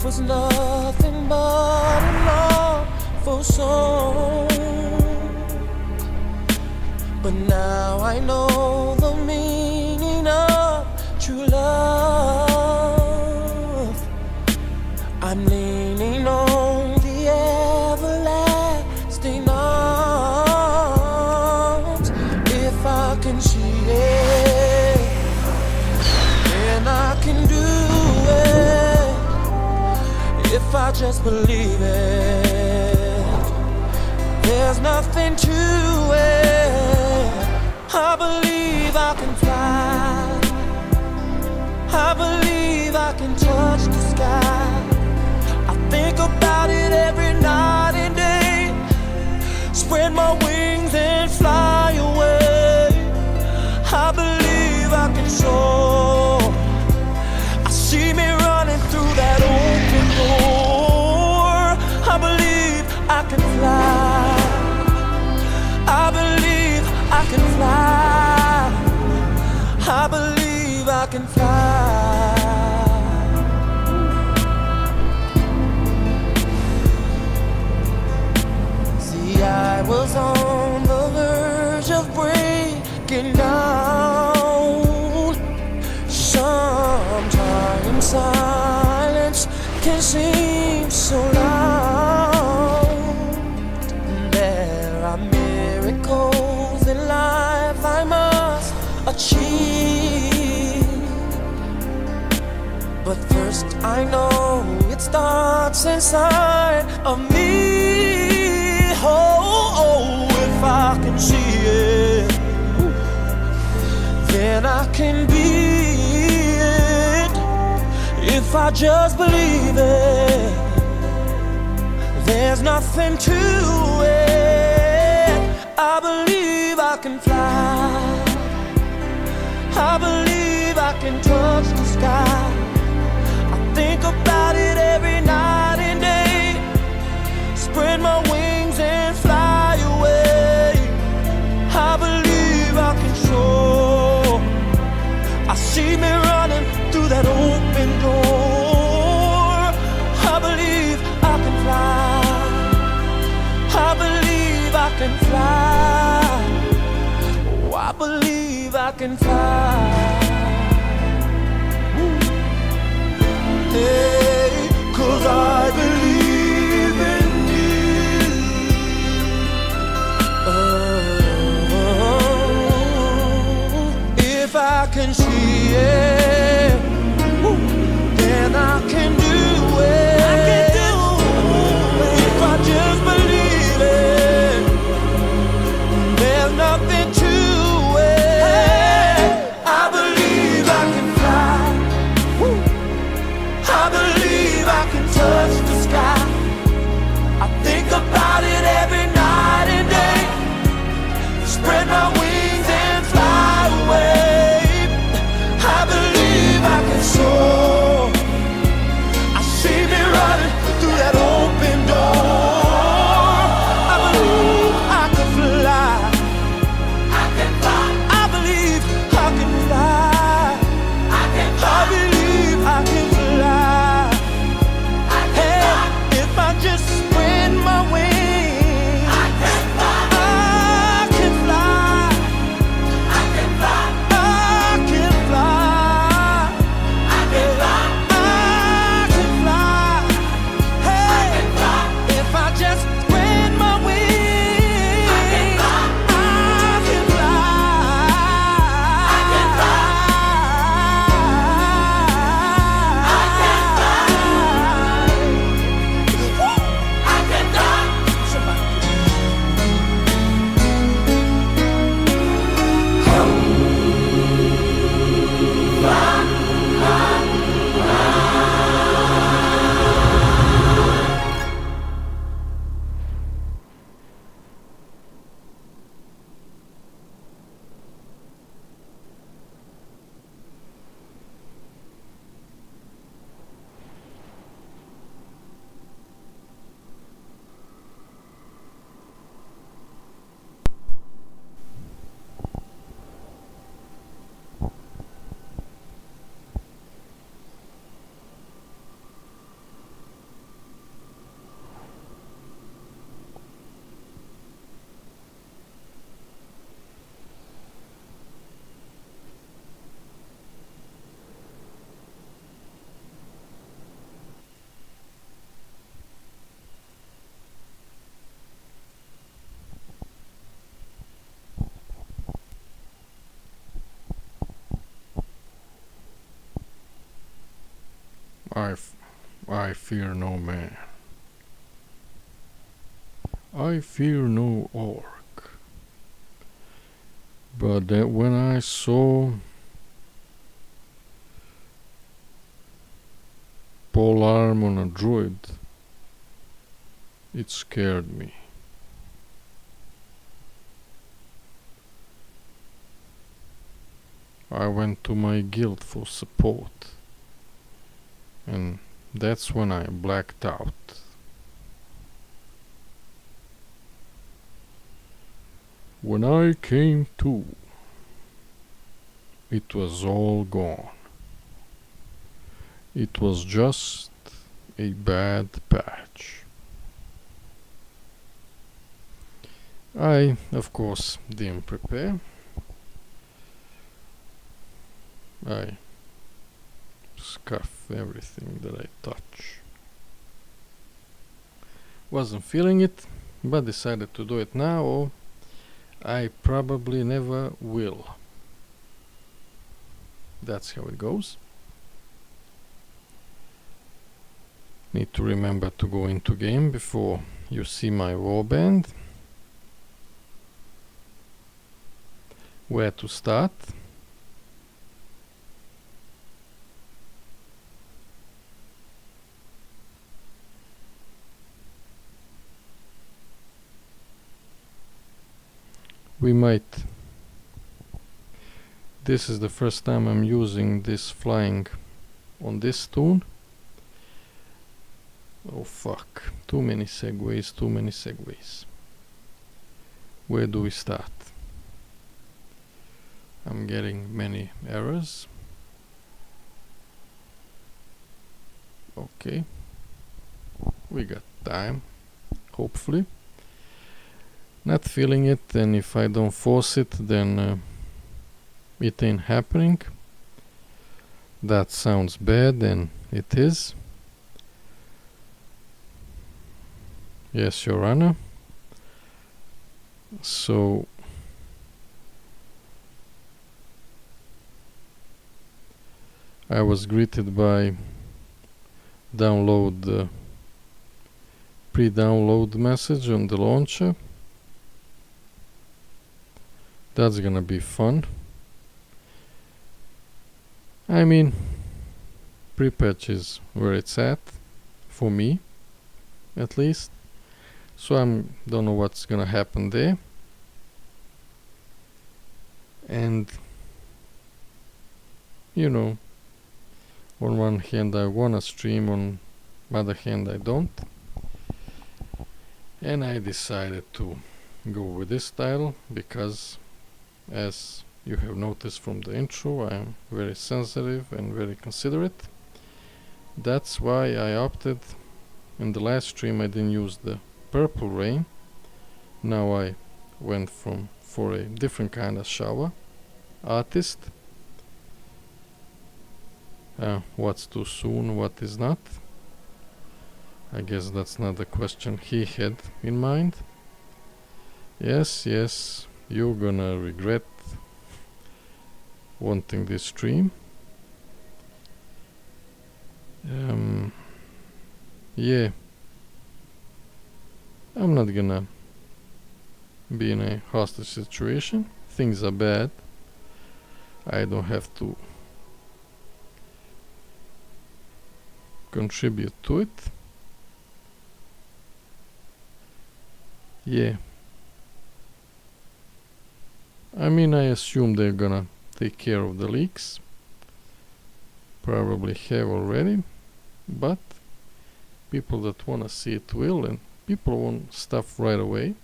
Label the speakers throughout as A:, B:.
A: was nothing but an awful song. But now I know the meaning of true love. I'm leaning on the everlasting arms. If I can see it, then I can do it. If I just believe it, there's nothing to it. I believe I can fly. I believe I can touch the sky. I think about it every night and day. Spread my wings and fly away. I believe I can soar. I see me running through that open door. I believe I can fly. I believe I can fly. I believe I can fly. See, I was on the verge of breaking down. Sometimes silence can seem so loud. There are miracles in life I must achieve. But first I know it starts inside of me. Oh, if I can see it, then I can be it. If I just believe it, there's nothing to it. I believe I can fly. I believe I can touch the sky. I think about it every night and day. Spread my wings and fly away. I believe I can soar. I see me running through that open door. I believe I can fly. I believe I can fly. Oh, I believe I can fly. Hey, 'cause I believe in you. Oh, if I can see it, then I can do it. I can do it. If I just believe it, there's nothing to it. I believe
B: I fear no man. I fear no orc. But when I saw pole arm on a druid, it scared me. I went to my guild for support, and that's when I blacked out. When I came to, it was all gone. It was just a bad patch. I, of course, didn't prepare. I scuff everything that I touch. Wasn't feeling it, but decided to do it now, or I probably never will. That's how it goes. Need to remember to go into game before you see my warband. Where to start? We might. This is the first time I'm using this flying on this toon. Oh fuck, too many segues. Where do we start? I'm getting many errors. Okay, we got time, hopefully. Not feeling it, and if I don't force it, then it ain't happening. That sounds bad, and it is. Yes, Your Honor. So I was greeted by download pre-download message on the launcher. That's gonna be fun. I mean, pre-patch is where it's at, for me, at least. So don't know what's gonna happen there. And, you know, on one hand I wanna stream, on other hand I don't. And I decided to go with this style because, as you have noticed from the intro, I am very sensitive and very considerate. That's why I opted. In the last stream I didn't use the purple rain. Now I went for a different kind of shower artist. What's too soon, what is not? I guess that's not the question he had in mind. Yes, you're gonna regret wanting this stream. Yeah, I'm not gonna be in a hostage situation. Things are bad. I don't have to contribute to it. Yeah, I mean, I assume they're gonna take care of the leaks. Probably have already, but people that wanna see it will, and people want stuff right away.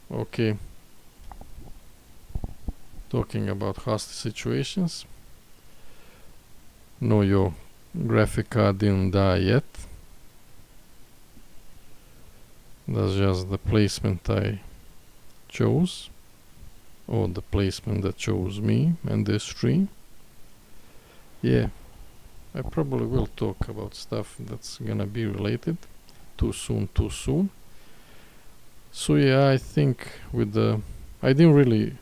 B: Okay, talking about hostage situations. No, your graphic card didn't die yet. That's just the placement I chose, or the placement that chose me and this stream. Yeah, I probably will talk about stuff that's gonna be related. Too soon. So yeah, I think with the... I didn't really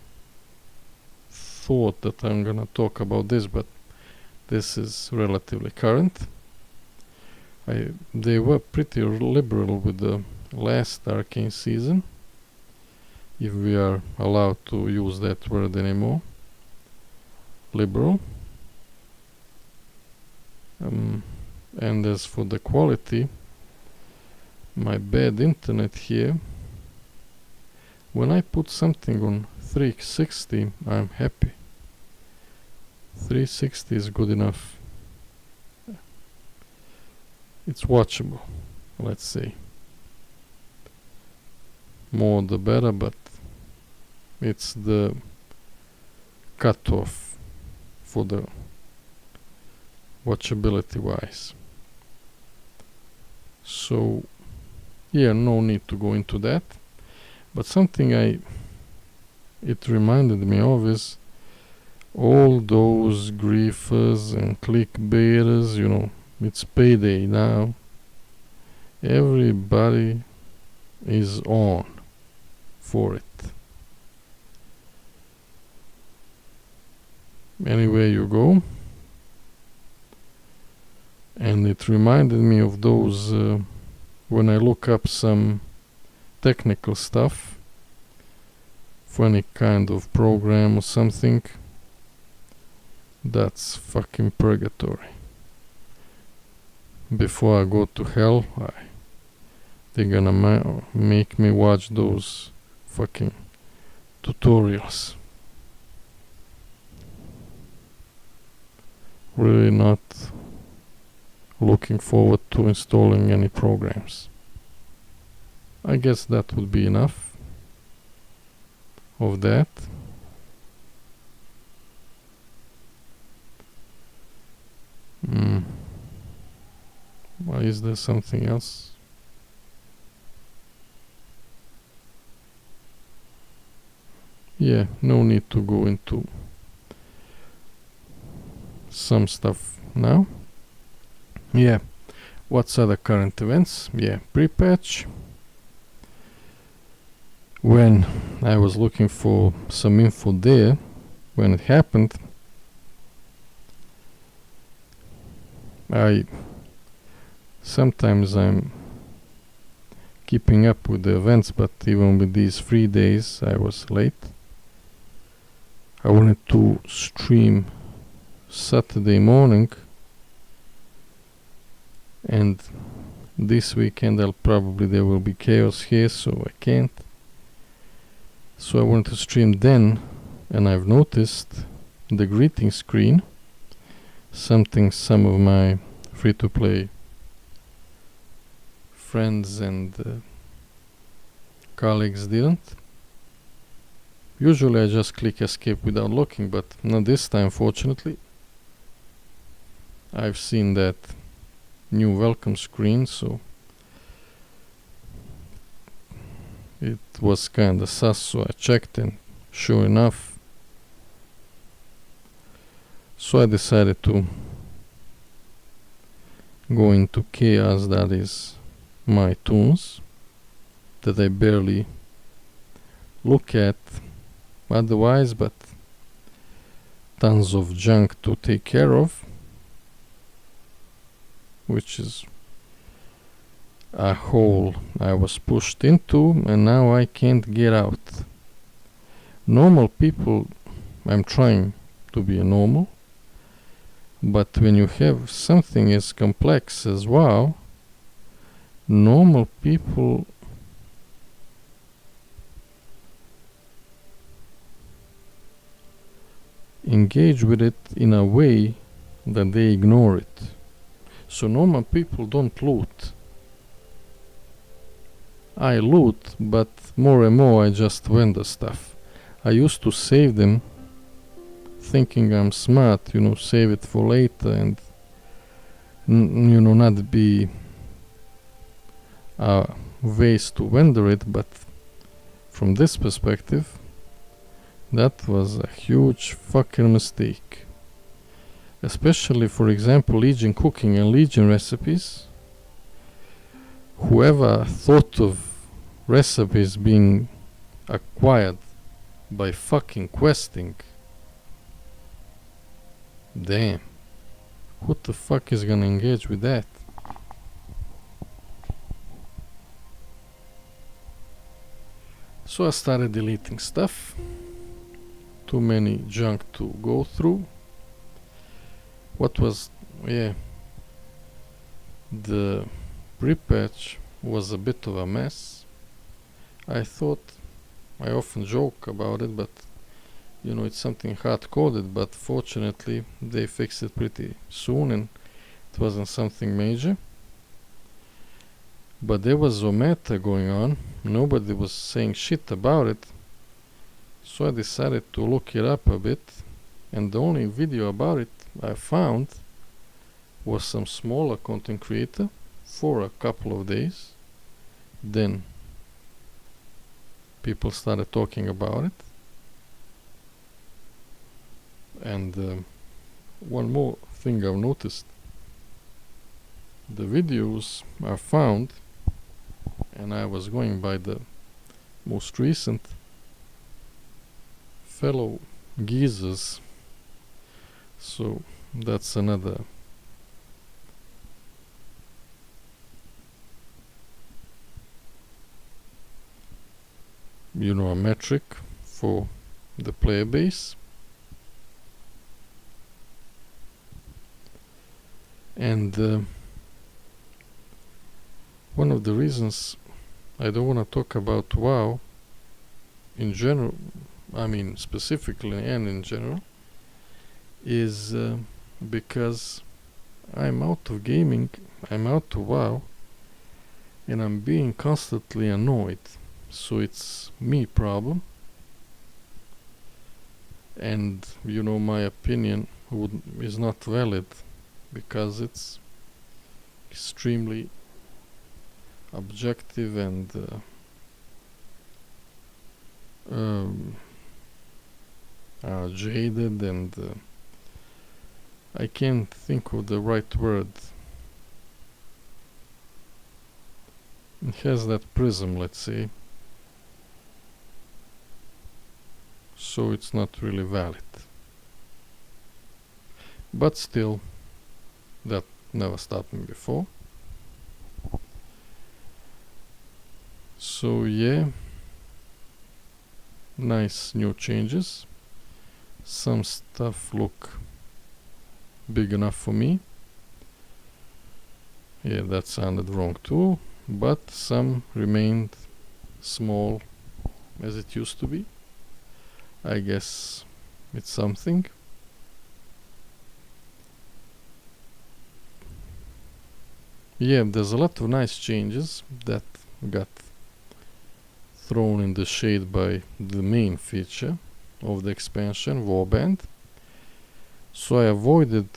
B: thought that I'm gonna talk about this, but this is relatively current. They were pretty liberal with the last Arcane season, if we are allowed to use that word anymore. Liberal. And as for the quality, my bad internet here, when I put something on 360, I'm happy. 360 is good enough. It's watchable, let's say. More the better, but it's the cutoff for the watchability wise. So yeah, no need to go into that. But something it reminded me of is all those griefers and clickbaiters, it's payday now. Everybody is on for it. Anywhere you go. And it reminded me of those when I look up some technical stuff for any kind of program or something. That's fucking purgatory. Before I go to hell, they're gonna make me watch those fucking tutorials. Really not looking forward to installing any programs. I guess that would be enough of that. Is there something else? Yeah, no need to go into some stuff now. Yeah, what's other current events? Yeah, pre-patch. When I was looking for some info there, when it happened, sometimes I'm keeping up with the events, but even with these 3 days I was late. I wanted to stream Saturday morning, and this weekend there will be chaos here, so I can't. So I wanted to stream then, and I've noticed the greeting screen, something some of my free-to-play friends and colleagues didn't. Usually I just click escape without looking, but not this time, fortunately. I've seen that new welcome screen, so it was kinda sus, so I checked, and sure enough. So I decided to go into chaos, that is my tunes that I barely look at otherwise, but tons of junk to take care of, which is a hole I was pushed into, and now I can't get out. Normal people, I'm trying to be a normal, but when you have something as complex as WoW, normal people engage with it in a way that they ignore it. So normal people don't loot. I loot, but more and more I just vendor stuff. I used to save them, thinking I'm smart, save it for later and not be ways to vendor it, but from this perspective, that was a huge fucking mistake. Especially, for example, Legion cooking and Legion recipes. Whoever thought of recipes being acquired by fucking questing Damn. Who the fuck is gonna engage with that? So I started deleting stuff. Too many junk to go through. What was, yeah, the pre-patch was a bit of a mess. I thought, I often joke about it, but you know, it's something hard-coded, but fortunately they fixed it pretty soon and it wasn't something major. But there was a meta going on, nobody was saying shit about it, so I decided to look it up a bit, and the only video about it I found was some smaller content creator for a couple of days. Then people started talking about it. And one more thing I've noticed, the videos are found, and I was going by the most recent fellow geezers, so that's another a metric for the player base. And one of the reasons I don't want to talk about WoW in general, I mean specifically and in general, is because I'm out of gaming, I'm out of WoW, and I'm being constantly annoyed. So it's me problem, and my opinion is not valid because it's extremely objective and jaded, and I can't think of the right word. It has that prism, let's say, so it's not really valid. But still, that never stopped me before. So yeah, nice new changes. Some stuff look big enough for me. Yeah, that sounded wrong too, but some remained small as it used to be. I guess it's something. Yeah, there's a lot of nice changes that got thrown in the shade by the main feature of the expansion, Warband. So I avoided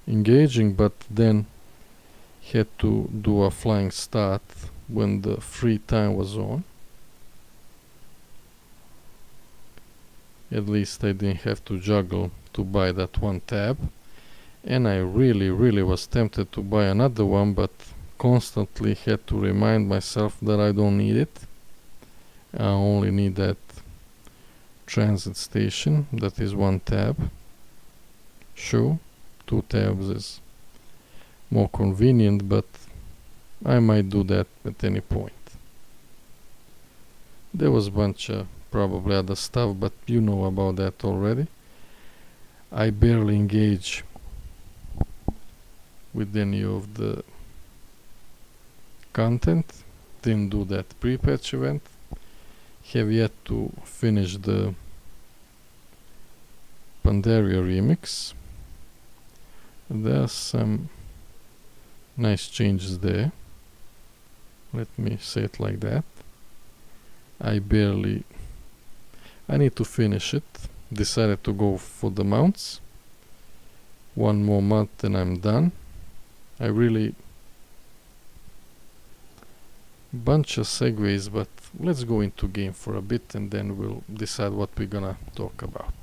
B: engaging, but then had to do a flying start when the free time was on. At least I didn't have to juggle to buy that one tab, and I really was tempted to buy another one, but constantly had to remind myself that I don't need it. I only need that transit station, that is one tab. Sure, 2 tabs is more convenient, but I might do that at any point. There was a bunch of probably other stuff, but you know about that already. I barely engage with any of the content. Didn't do that pre-patch event. Have yet to finish the Pandaria remix. There are some nice changes there. Let me say it like that. I need to finish it. Decided to go for the mounts. One more month and I'm done. I really bunch of segues, but let's go into game for a bit and then we'll decide what we're gonna talk about.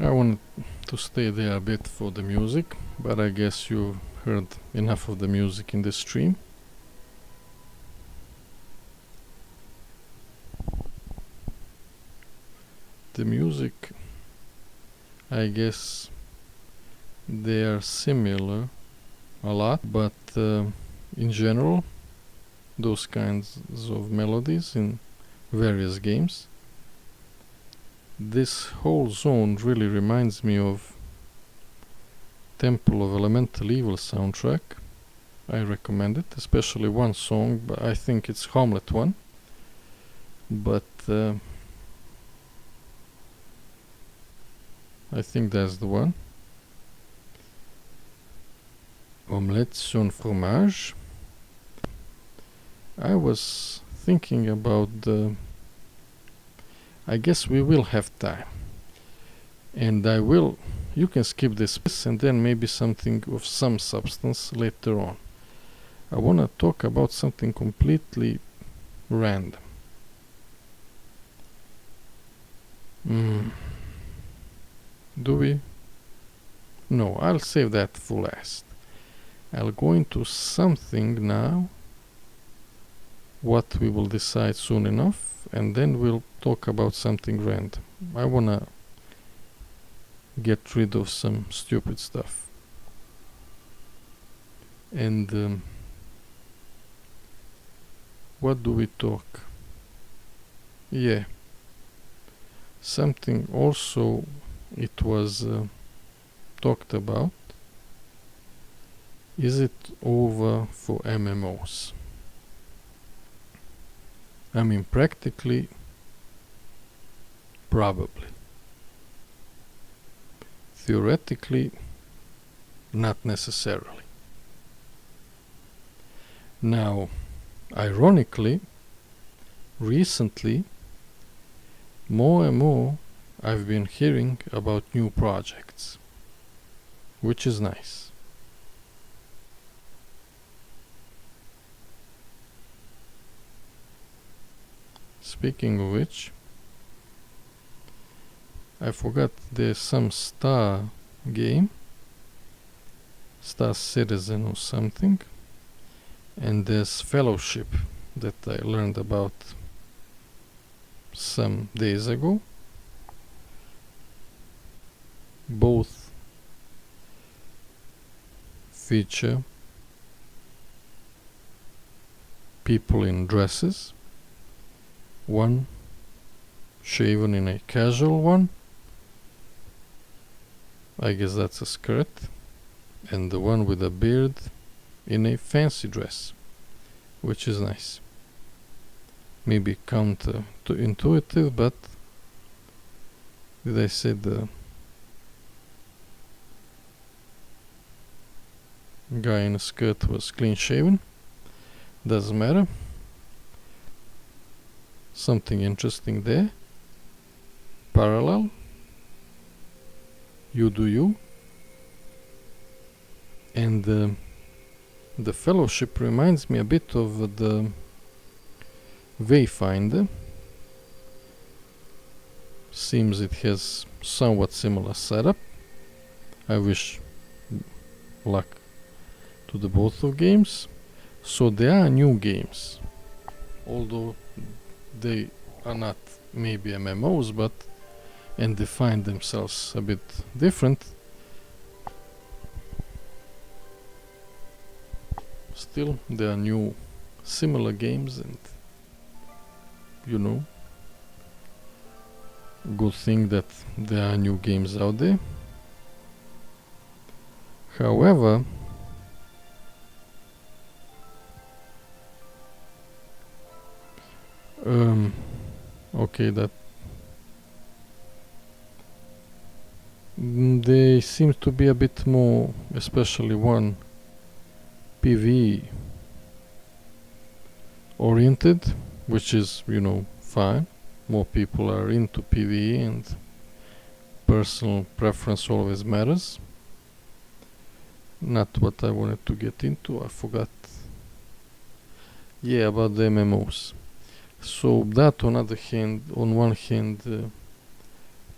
B: I wanted to stay there a bit for the music, but I guess you heard enough of the music in this stream. The music, I guess they are similar a lot, but in general, those kinds of melodies in various games. This whole zone really reminds me of Temple of Elemental Evil soundtrack. I recommend it, especially one song, but I think it's Hamlet one. But I think that's the one. Omelette sur fromage. I was thinking about I guess we will have time, and you can skip this and then maybe something of some substance later on. I want to talk about something completely random. Do we? No, I'll save that for last. I'll go into something now, what we will decide soon enough, and then we'll talk about something random. I wanna get rid of some stupid stuff. And what do we talk? Yeah, something also it was talked about. Is it over for MMOs? I mean, practically, probably. Theoretically, not necessarily. Now, ironically, recently, more and more I've been hearing about new projects, which is nice. Speaking of which, I forgot there's some Star game, Star Citizen or something, and there's Fellowship that I learned about some days ago. Both feature people in dresses, one shaven in a casual one, I guess that's a skirt, and the one with a beard in a fancy dress, which is nice. Maybe counter-intuitive, but did I say the guy in a skirt was clean shaven? Doesn't matter. Something interesting there. Parallel. You do you. And the Fellowship reminds me a bit of the Wayfinder. Seems it has somewhat similar setup. I wish luck to the both of games. So there are new games, although they are not maybe MMOs, but and define themselves a bit different. Still, there are new similar games, and you know, good thing that there are new games out there. However, okay, that they seem to be a bit more, especially one PvE oriented, which is, you know, fine. More people are into PvE, and personal preference always matters. Not what I wanted to get into, I forgot. Yeah, about the MMOs. So that on one hand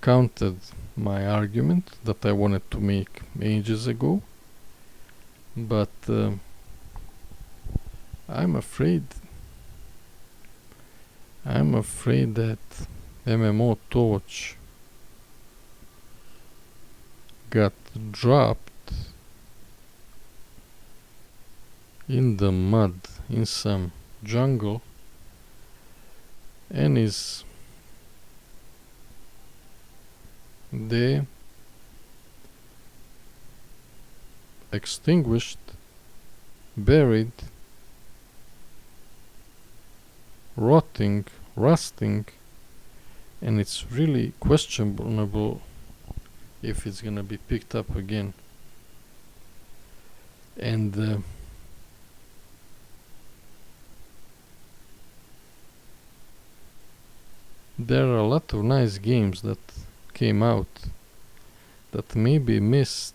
B: countered my argument that I wanted to make ages ago, but I'm afraid that MMO Torch got dropped in the mud in some jungle and is there, extinguished, buried, rotting, rusting, and it's really questionable if it's gonna be picked up again. And there are a lot of nice games that came out that maybe missed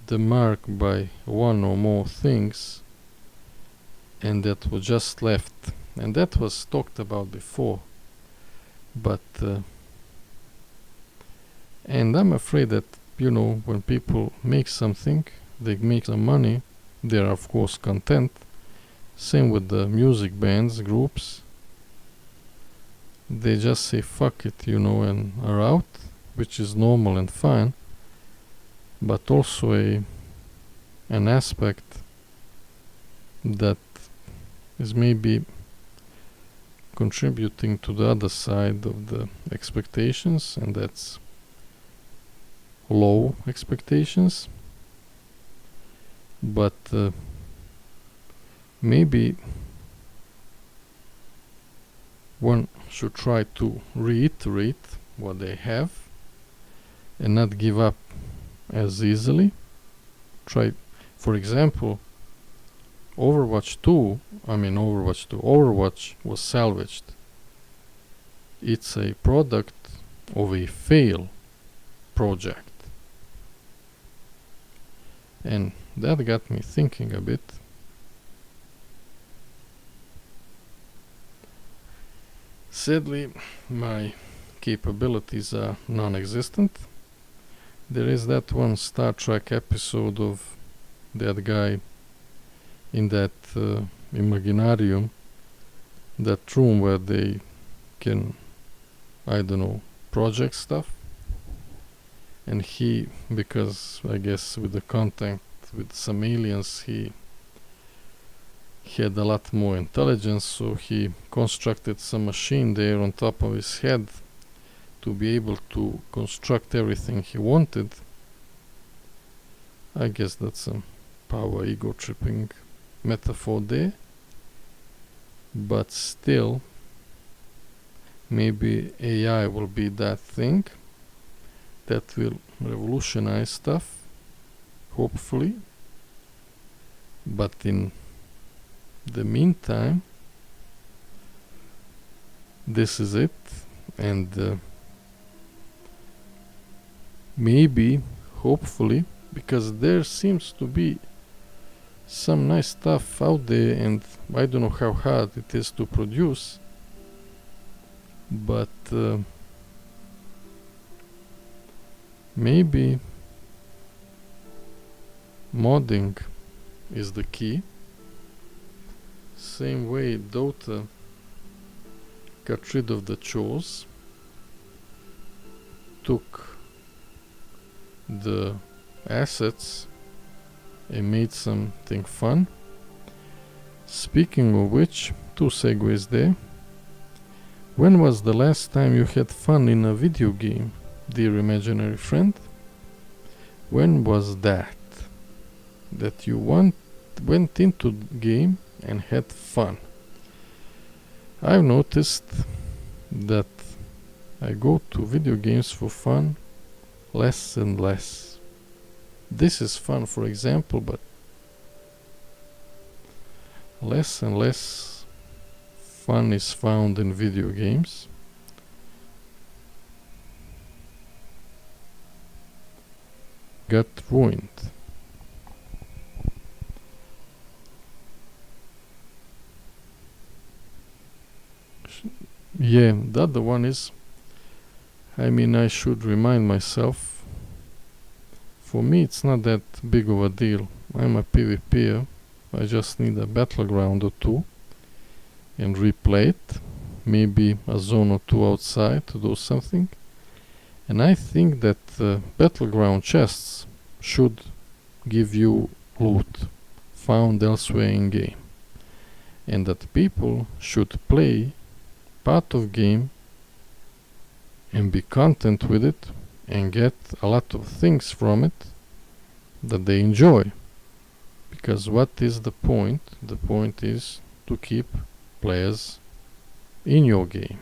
B: the mark by one or more things, and that was just left, and that was talked about before, but and I'm afraid that, you know, when people make something, they make some money, they are of course content. Same with the music bands, groups, they just say fuck it, you know, and are out, which is normal and fine, but also an aspect that is maybe contributing to the other side of the expectations, and that's low expectations. But maybe one should try to reiterate what they have and not give up as easily. Try, for example, Overwatch was salvaged. It's a product of a fail project. And that got me thinking a bit. Sadly, my capabilities are non-existent. There is that one Star Trek episode of that guy in that Imaginarium, that room where they can, I don't know, project stuff. And he, because I guess with the contact with some aliens, he had a lot more intelligence, so he constructed some machine there on top of his head to be able to construct everything he wanted. I guess that's a power ego tripping metaphor there, but still, maybe AI will be that thing that will revolutionize stuff, hopefully. But in the meantime, this is it, and maybe, hopefully, because there seems to be some nice stuff out there, and I don't know how hard it is to produce, but maybe modding is the key. Same way Dota got rid of the chores, took the assets and made something fun. Speaking of which, 2 segues there. When was the last time you had fun in a video game, dear imaginary friend? When was that you went into the game and had fun? I've noticed that I go to video games for fun less and less. This is fun, for example, but less and less fun is found in video games. Got ruined. Yeah, the other one is I mean, I should remind myself, for me it's not that big of a deal. I'm a PvPer. I just need a battleground or two and replay it. Maybe a zone or two outside to do something. And I think that battleground chests should give you loot found elsewhere in game. And that people should play part of game and be content with it and get a lot of things from it that they enjoy. Because what is the point? The point is to keep players in your game.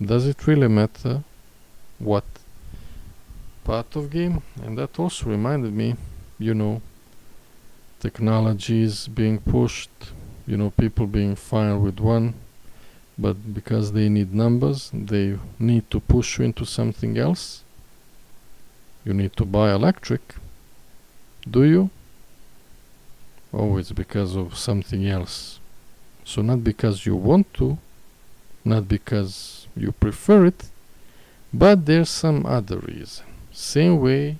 B: Does it really matter what part of game? And that also reminded me, technology is being pushed, people being fine with one, but because they need numbers, they need to push you into something else. You need to buy electric. Do you? Oh, it's because of something else. So not because you want to, not because you prefer it, but there's some other reason. Same way,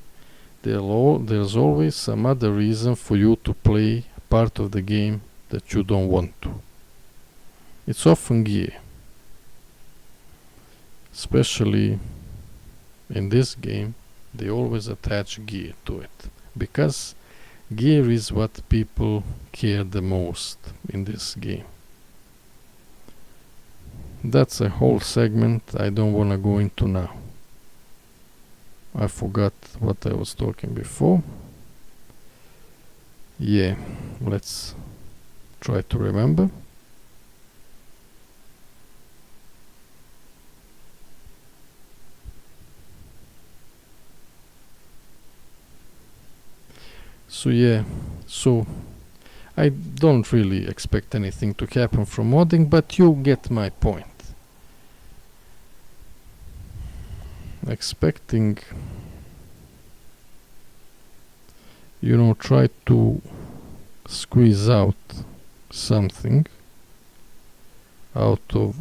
B: there's always some other reason for you to play part of the game that you don't want to. It's often gear. Especially in this game, they always attach gear to it. Because gear is what people care the most in this game. That's a whole segment I don't want to go into now. I forgot what I was talking before. Yeah, let's try to remember. So I don't really expect anything to happen from modding, but you get my point. Expecting, try to squeeze out something out of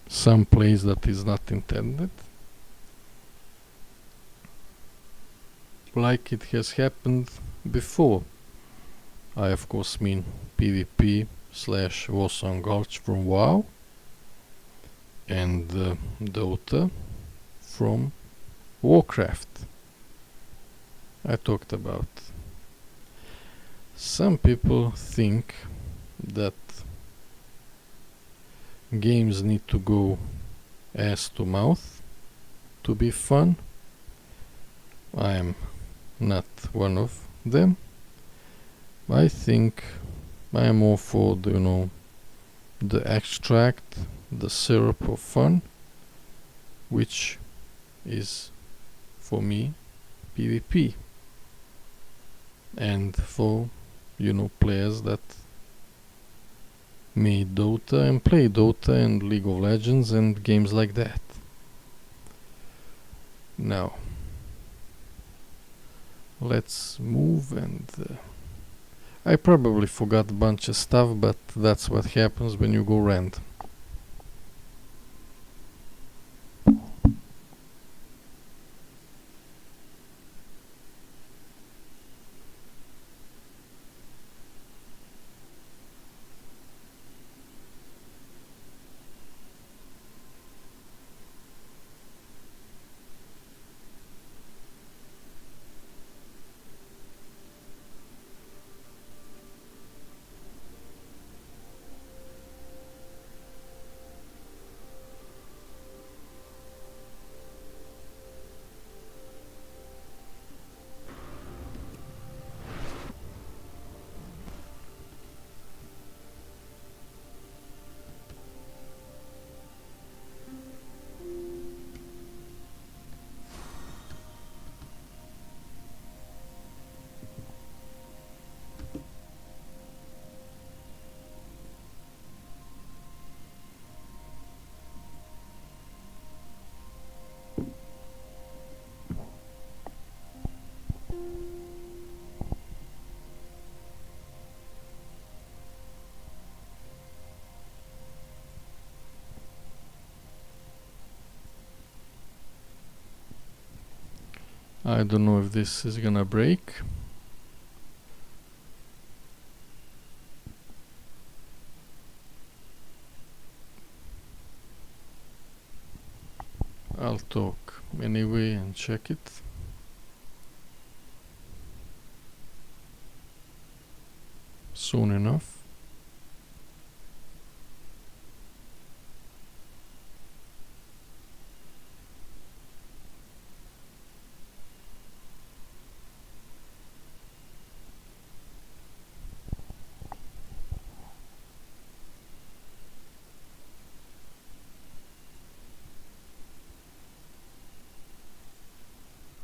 B: some place that is not intended, like it has happened before. I of course mean PvP / Warsong Gulch from WoW and Dota from Warcraft. I talked about. Some people think that games need to go ass to mouth to be fun. I am not one of them. I think I am more for the extract, the syrup of fun, which is for me PvP, and for players that made Dota and play Dota and League of Legends and games like that. Now let's move, and I probably forgot a bunch of stuff, but that's what happens when you go random. I don't know if this is gonna break. I'll talk anyway and check it. Soon enough.